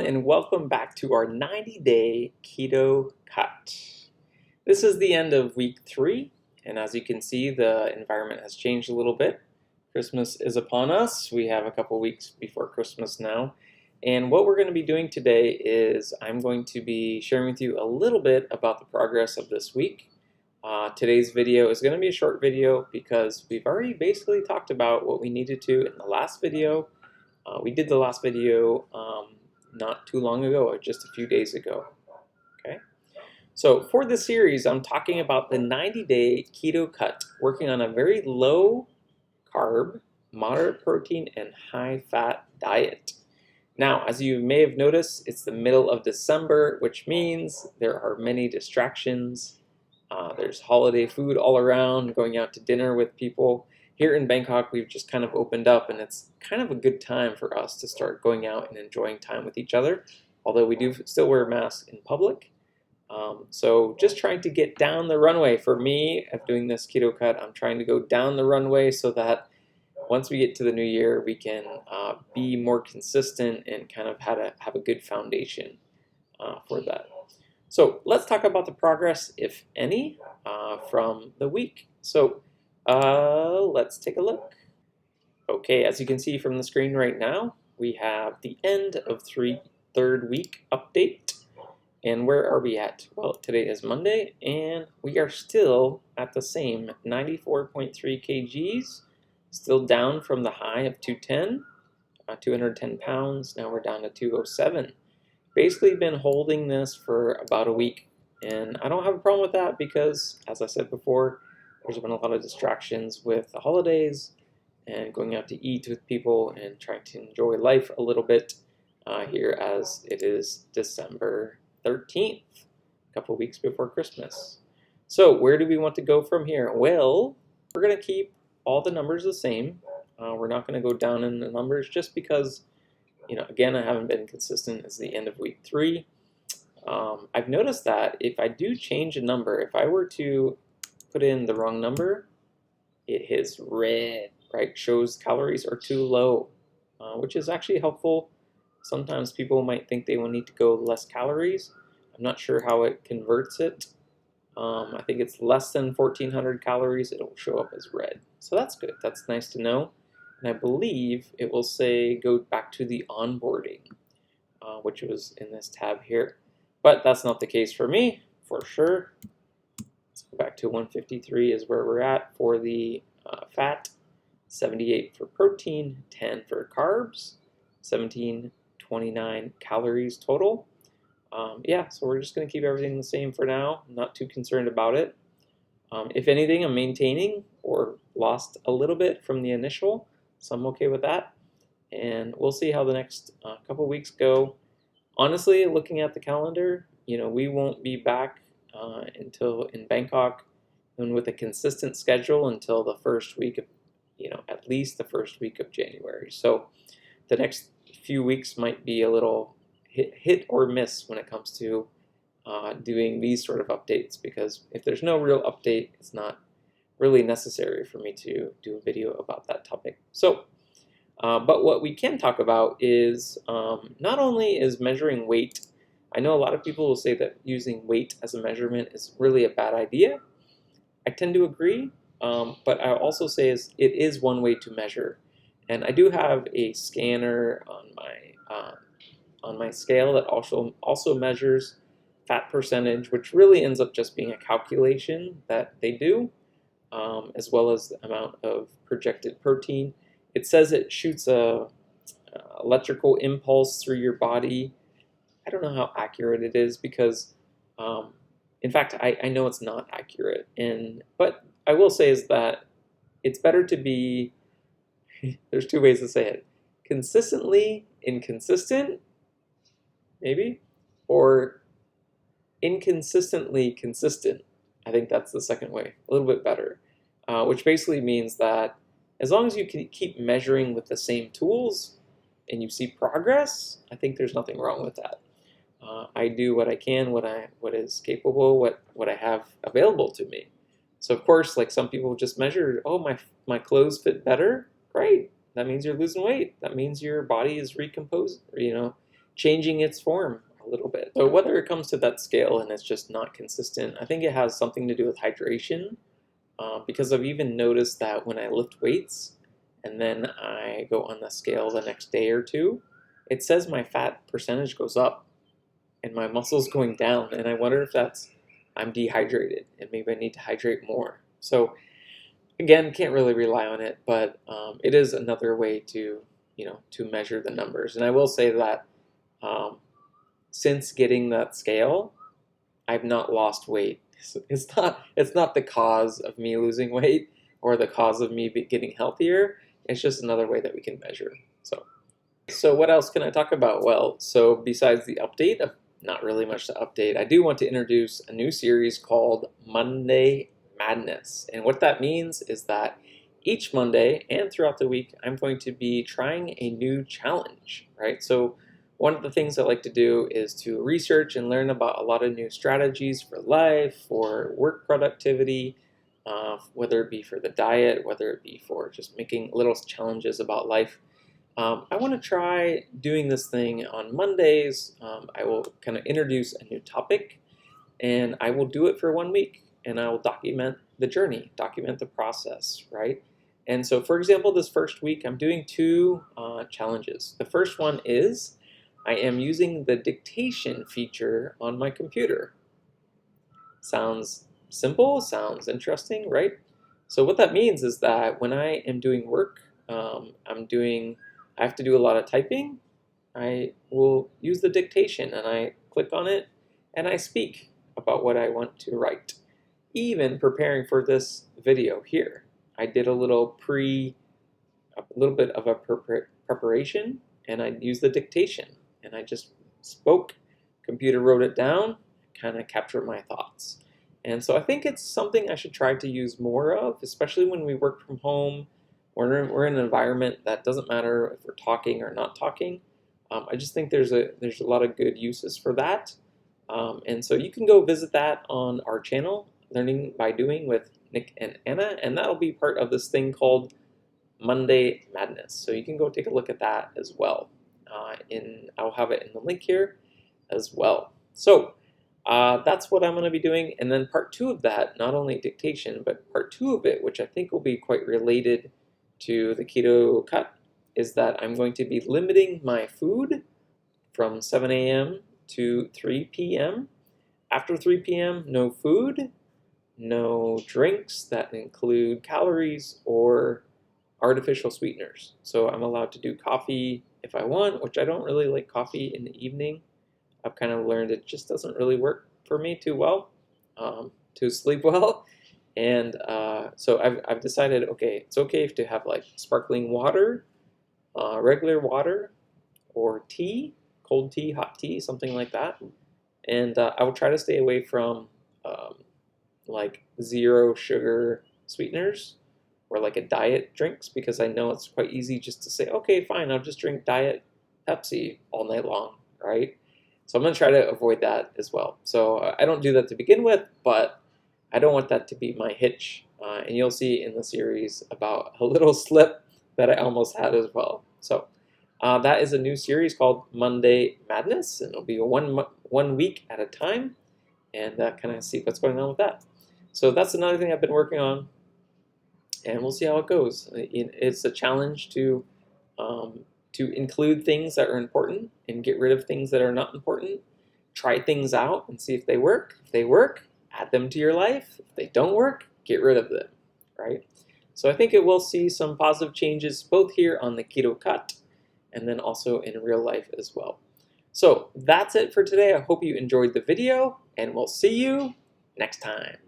and welcome back to our 90-day keto cut. This is the end of week 3, and as you can see, the environment has changed a little bit. Christmas is upon us. We have a couple weeks before Christmas now, and what we're going to be doing today is I'm going to be sharing with you a little bit about the progress of this week. Today's video is going to be a short video because we've already basically talked about what we needed to in the last video. We did the last video not too long ago, or just a few days ago. Okay, so for this series, I'm talking about the 90-day keto cut, working on a very low carb, moderate protein, and high fat diet. Now, as you may have noticed, it's the middle of December, which means there are many distractions. There's holiday food all around, going out to dinner with people. Here in Bangkok, we've just kind of opened up, and it's kind of a good time for us to start going out and enjoying time with each other, although we do still wear masks in public. So just trying to get down the runway. For me, of doing this keto cut, I'm trying to go down the runway so that once we get to the new year, we can be more consistent and kind of have a good foundation for that. So let's talk about the progress, if any, from the week. So let's take a look. Okay, as you can see from the screen right now, we have the end of third week update. And where are we at? Well, today is Monday, and we are still at the same 94.3 kgs, still down from the high of 210 pounds. Now we're down to 207. Basically been holding this for about a week, and I don't have a problem with that because, as I said before, there's been a lot of distractions with the holidays and going out to eat with people and trying to enjoy life a little bit here as it is December 13th, a couple weeks before Christmas. So where do we want to go from here? Well, we're going to keep all the numbers the same. We're not going to go down in the numbers just because, again, I haven't been consistent. It's the end of week 3. I've noticed that if I do change a number, if I were to put in the wrong number, it hits red, right? Shows calories are too low, which is actually helpful. Sometimes people might think they will need to go less calories. I'm not sure how it converts it. I think it's less than 1,400 calories. It'll show up as red. So that's good. That's nice to know. And I believe it will say go back to the onboarding, which was in this tab here. But that's not the case for me, for sure. Let's go back to 153 is where we're at for the fat, 78 for protein, 10 for carbs, 1729 calories total. Yeah, so we're just going to keep everything the same for now. I'm not too concerned about it. If anything, I'm maintaining or lost a little bit from the initial, so I'm okay with that. And we'll see how the next couple weeks go. Honestly, looking at the calendar, we won't be back until in Bangkok and with a consistent schedule until the first week of, at least the first week of January. So the next few weeks might be a little hit or miss when it comes to doing these sort of updates, because if there's no real update, it's not really necessary for me to do a video about that topic. So, but what we can talk about is not only is measuring weight. I know a lot of people will say that using weight as a measurement is really a bad idea. I tend to agree, but I also say it is one way to measure. And I do have a scanner on my scale that also measures fat percentage, which really ends up just being a calculation that they do, as well as the amount of projected protein. It says it shoots a electrical impulse through your body. I don't know how accurate it is because, in fact, I know it's not accurate. But I will say is that it's better to be, there's two ways to say it, consistently inconsistent, maybe, or inconsistently consistent. I think that's the second way, a little bit better, which basically means that as long as you can keep measuring with the same tools and you see progress, I think there's nothing wrong with that. I do what I can, what is capable, what I have available to me. So of course, like some people just measure, oh, my clothes fit better, great. That means you're losing weight. That means your body is recomposing, changing its form a little bit. So whether it comes to that scale and it's just not consistent, I think it has something to do with hydration, because I've even noticed that when I lift weights and then I go on the scale the next day or two, it says my fat percentage goes up and my muscle's going down, and I wonder if that's I'm dehydrated and maybe I need to hydrate more. So again, can't really rely on it, but it is another way to to measure the numbers. And I will say that since getting that scale, I've not lost weight. It's not the cause of me losing weight or the cause of me getting healthier. It's just another way that we can measure. So what else can I talk about? Well, so besides the update, not really much to update, I do want to introduce a new series called Monday Madness. And what that means is that each Monday and throughout the week, I'm going to be trying a new challenge, right? So one of the things I like to do is to research and learn about a lot of new strategies for life, for work productivity, whether it be for the diet, whether it be for just making little challenges about life. I want to try doing this thing on Mondays. I will kind of introduce a new topic, and I will do it for 1 week, and I will document the journey, document the process, right? And so, for example, this first week, I'm doing 2 challenges. The first one is I am using the dictation feature on my computer. Sounds simple, sounds interesting, right? So what that means is that when I am doing work, I have to do a lot of typing, I will use the dictation and I click on it and I speak about what I want to write. Even preparing for this video here, I did a little bit of a preparation, and I used the dictation and I just spoke, computer wrote it down, kind of captured my thoughts. And so I think it's something I should try to use more of, especially when we work from home. We're in an environment that doesn't matter if we're talking or not talking. I just think there's a lot of good uses for that. And so you can go visit that on our channel, Learning by Doing with Nick and Anna, and that'll be part of this thing called Monday Madness. So you can go take a look at that as well. I'll have it in the link here as well. So that's what I'm going to be doing. And then part 2 of that, not only dictation, but part 2 of it, which I think will be quite related to the KetoCut, is that I'm going to be limiting my food from 7 a.m. to 3 p.m. After 3 p.m., no food, no drinks that include calories or artificial sweeteners. So I'm allowed to do coffee if I want, which I don't really like coffee in the evening. I've kind of learned it just doesn't really work for me too well, to sleep well. And so I've decided, okay, it's okay to have like sparkling water, regular water, or tea, cold tea, hot tea, something like that. And I will try to stay away from like 0 sugar sweeteners or like a diet drinks, because I know it's quite easy just to say, okay, fine, I'll just drink diet Pepsi all night long, right? So I'm going to try to avoid that as well. So I don't do that to begin with, but I don't want that to be my hitch, and you'll see in the series about a little slip that I almost had as well. So that is a new series called Monday Madness, and it'll be one week at a time, and kind of see what's going on with that. So that's another thing I've been working on, and we'll see how it goes. It's a challenge to include things that are important and get rid of things that are not important. Try things out and see if they work. If they work, add them to your life. If they don't work, get rid of them, right? So I think it will see some positive changes both here on the KetoCut and then also in real life as well. So that's it for today. I hope you enjoyed the video, and we'll see you next time.